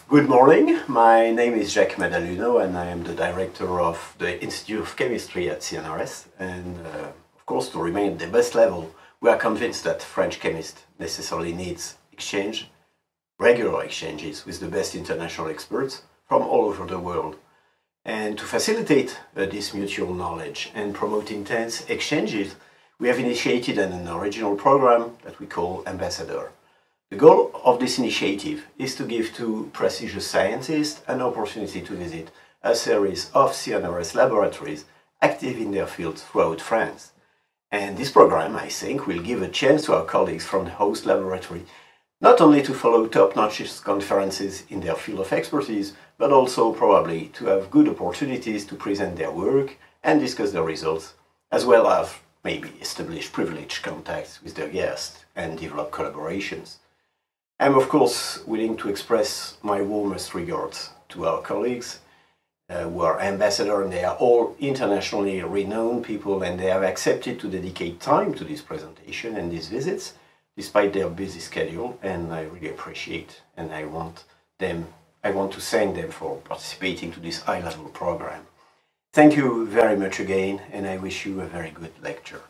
Good morning, my name is Jacques Maddaluno and I am the director of the Institute of Chemistry at CNRS. And of course, to remain at the best level, we are convinced that French chemist necessarily needs regular exchanges with the best international experts from all over the world. And to facilitate this mutual knowledge and promote intense exchanges, we have initiated an original program that we call Ambassador. The goal of this initiative is to give to prestigious scientists an opportunity to visit a series of CNRS laboratories active in their fields throughout France. And this program, I think, will give a chance to our colleagues from the host laboratory not only to follow top-notch conferences in their field of expertise, but also probably to have good opportunities to present their work and discuss their results, as well as maybe establish privileged contacts with their guests and develop collaborations. I'm of course willing to express my warmest regards to our colleagues who are ambassadors, and they are all internationally renowned people, and they have accepted to dedicate time to this presentation and these visits despite their busy schedule, and I really appreciate, and I want to thank them for participating to this high-level program. Thank you very much again, and I wish you a very good lecture.